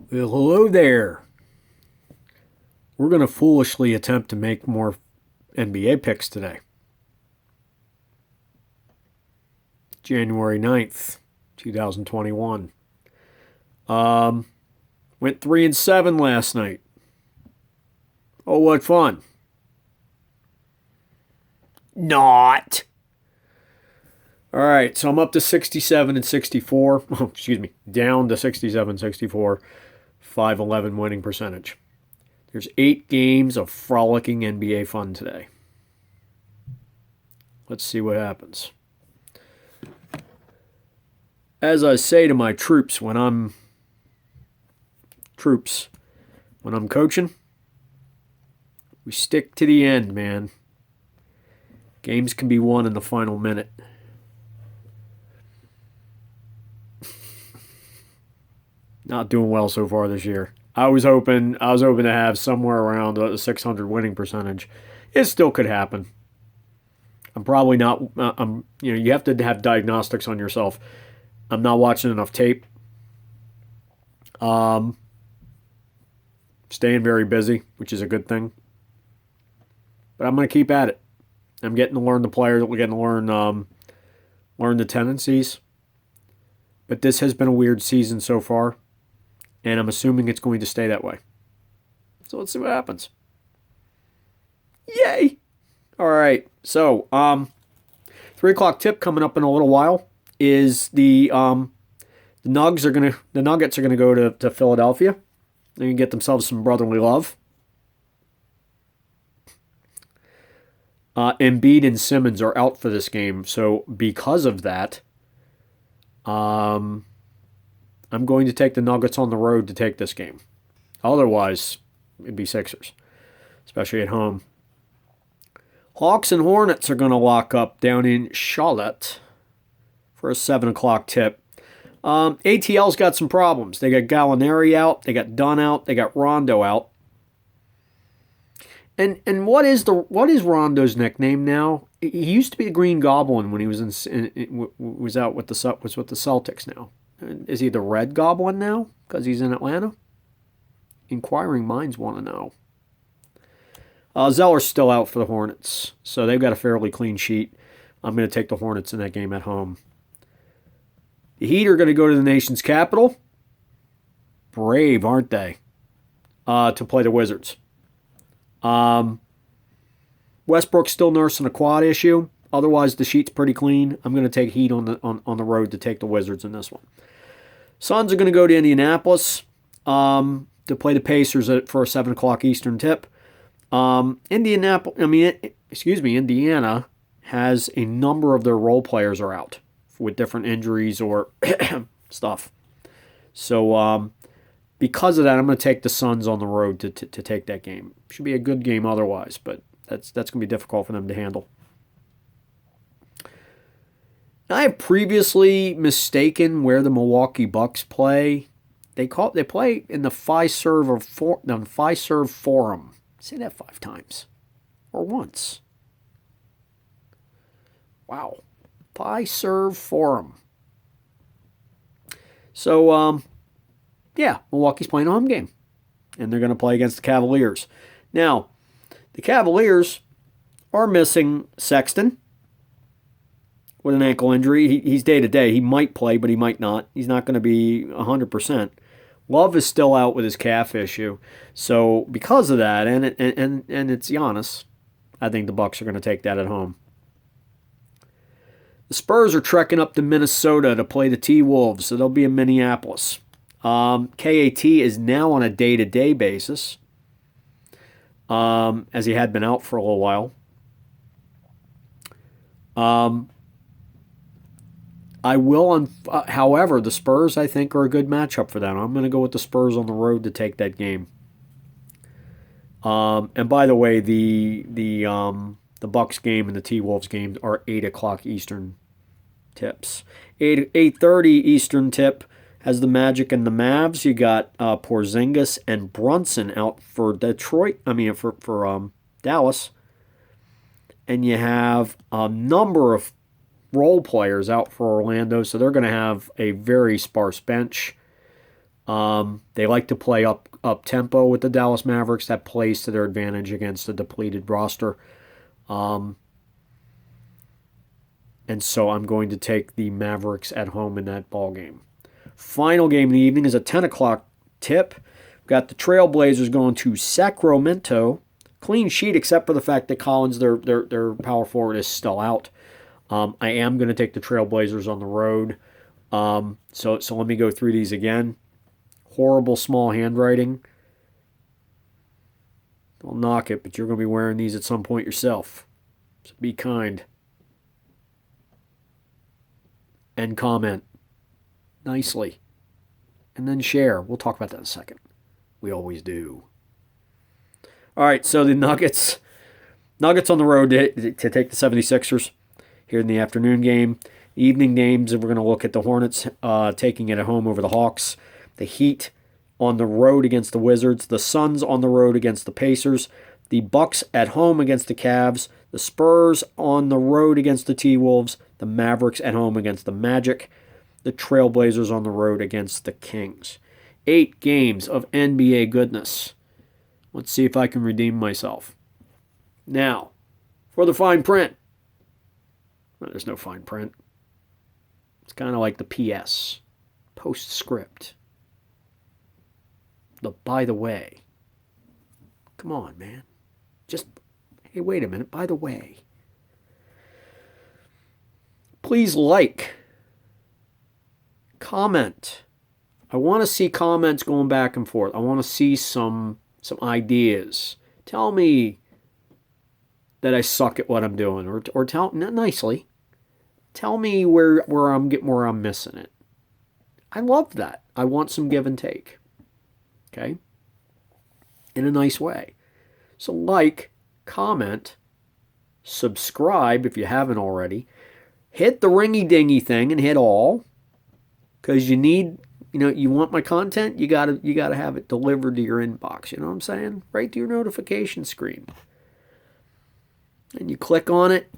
Well, hello there. We're going to foolishly attempt to make more NBA picks today. January 9th, 2021. Went 3-7 last night. Oh, what fun. Not. All right, so I'm up to 67 and 64. Oh, excuse me, down to 67, 64, 511 winning percentage. There's 8 games of frolicking NBA fun today. Let's see what happens. As I say to my troops when I'm coaching, we stick to the end, man. Games can be won in the final minute. Not doing well so far this year. I was hoping to have somewhere around a 600 winning percentage. It still could happen. I'm probably not. You have to have diagnostics on yourself. I'm not watching enough tape. Staying very busy, which is a good thing. But I'm going to keep at it. I'm getting to learn the players. We're getting to learn the tendencies. But this has been a weird season so far, and I'm assuming it's going to stay that way. So let's see what happens. Yay! All right. So 3 o'clock tip coming up in a little while is the Nuggets are gonna go to Philadelphia. They can get themselves some brotherly love. Embiid and Simmons are out for this game, so because of that, I'm going to take the Nuggets on the road to take this game. Otherwise, it'd be Sixers, especially at home. Hawks and Hornets are going to lock up down in Charlotte for a 7 o'clock tip. ATL's got some problems. They got Gallinari out. They got Dunn out. They got Rondo out. And what is Rondo's nickname now? He used to be the Green Goblin when he was was with the Celtics now. Is he the Red Goblin now because he's in Atlanta? Inquiring minds want to know. Zeller's still out for the Hornets, so they've got a fairly clean sheet. I'm going to take the Hornets in that game at home. The Heat are going to go to the nation's capital. Brave, aren't they? To play the Wizards. Westbrook's still nursing a quad issue. Otherwise, the sheet's pretty clean. I'm going to take Heat on the road to take the Wizards in this one. Suns are going to go to Indianapolis to play the Pacers for a 7 o'clock Eastern tip. Indiana has a number of their role players are out with different injuries or stuff. So because of that, I'm going to take the Suns on the road to take that game. Should be a good game otherwise, but that's going to be difficult for them to handle. I have previously mistaken where the Milwaukee Bucks play. They play in the Fiserv Forum. Say that 5 times. Or once. Wow. Fiserv Forum. So, Milwaukee's playing a home game. And they're going to play against the Cavaliers. Now, the Cavaliers are missing Sexton with an ankle injury. He's day-to-day. He might play, but he might not. He's not going to be 100%. Love is still out with his calf issue. So because of that, and it's Giannis, I think the Bucks are going to take that at home. The Spurs are trekking up to Minnesota to play the T-Wolves, so they'll be in Minneapolis. KAT is now on a day-to-day basis, as he had been out for a little while. However, the Spurs, I think, are a good matchup for them. I'm going to go with the Spurs on the road to take that game. And by the way, the Bucks game and the T-Wolves game are 8 o'clock Eastern tips. 8:30 Eastern tip has the Magic and the Mavs. You got Porzingis and Brunson out for Detroit. For Dallas. And you have a number of role players out for Orlando, so they're going to have a very sparse bench. They like to play up tempo with the Dallas Mavericks. That plays to their advantage against a depleted roster. And so I'm going to take the Mavericks at home in that ball game. Final game in the evening is a 10 o'clock tip. We've got the Trailblazers going to Sacramento. Clean sheet except for the fact that Collins, their power forward, is still out. I am going to take the Trailblazers on the road. So let me go through these again. Horrible small handwriting. Don't knock it, but you're going to be wearing these at some point yourself. So be kind. And comment nicely. And then share. We'll talk about that in a second. We always do. All right, so the Nuggets on the road to take the 76ers here in the afternoon game. Evening games, and we're going to look at the Hornets taking it at home over the Hawks. The Heat on the road against the Wizards. The Suns on the road against the Pacers. The Bucks at home against the Cavs. The Spurs on the road against the T-Wolves. The Mavericks at home against the Magic. The Trailblazers on the road against the Kings. 8 games of NBA goodness. Let's see if I can redeem myself. Now, for the fine print. Well, there's no fine print. It's kind of like the PS. Postscript. The by the way. Come on, man. Just, hey, wait a minute. By the way. Please like. Comment. I want to see comments going back and forth. I want to see some ideas. Tell me that I suck at what I'm doing, or tell nicely. Tell me where I'm missing it. I love that. I want some give and take. Okay? In a nice way. So like, comment, subscribe if you haven't already. Hit the ringy-dingy thing and hit all. Because you need, you want my content, you gotta have it delivered to your inbox. You know what I'm saying? Right to your notification screen. And you click on it.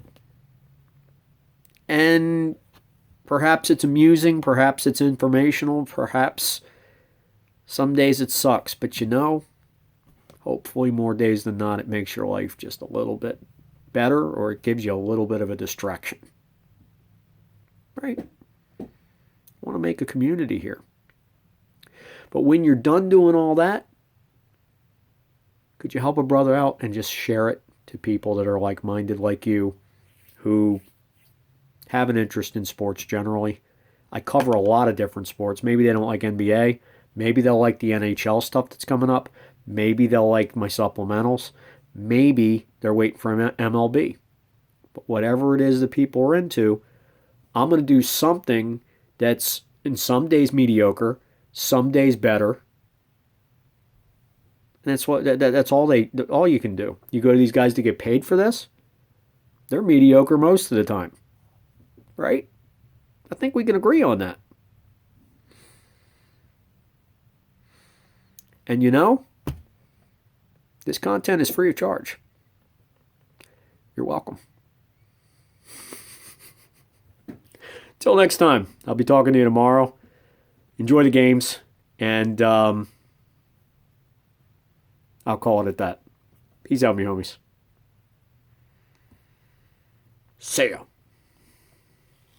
And perhaps it's amusing, perhaps it's informational, perhaps some days it sucks. But hopefully more days than not, it makes your life just a little bit better, or it gives you a little bit of a distraction. Right? I want to make a community here. But when you're done doing all that, could you help a brother out and just share it to people that are like-minded like you, who have an interest in sports generally? I cover a lot of different sports. Maybe they don't like NBA. Maybe they'll like the NHL stuff that's coming up. Maybe they'll like my supplementals. Maybe they're waiting for MLB. But whatever it is that people are into, I'm going to do something that's in some days mediocre, some days better. And that's all you can do. You go to these guys to get paid for this, they're mediocre most of the time. Right? I think we can agree on that. And this content is free of charge. You're welcome. Till next time, I'll be talking to you tomorrow. Enjoy the games, and I'll call it at that. Peace out, me homies. See ya.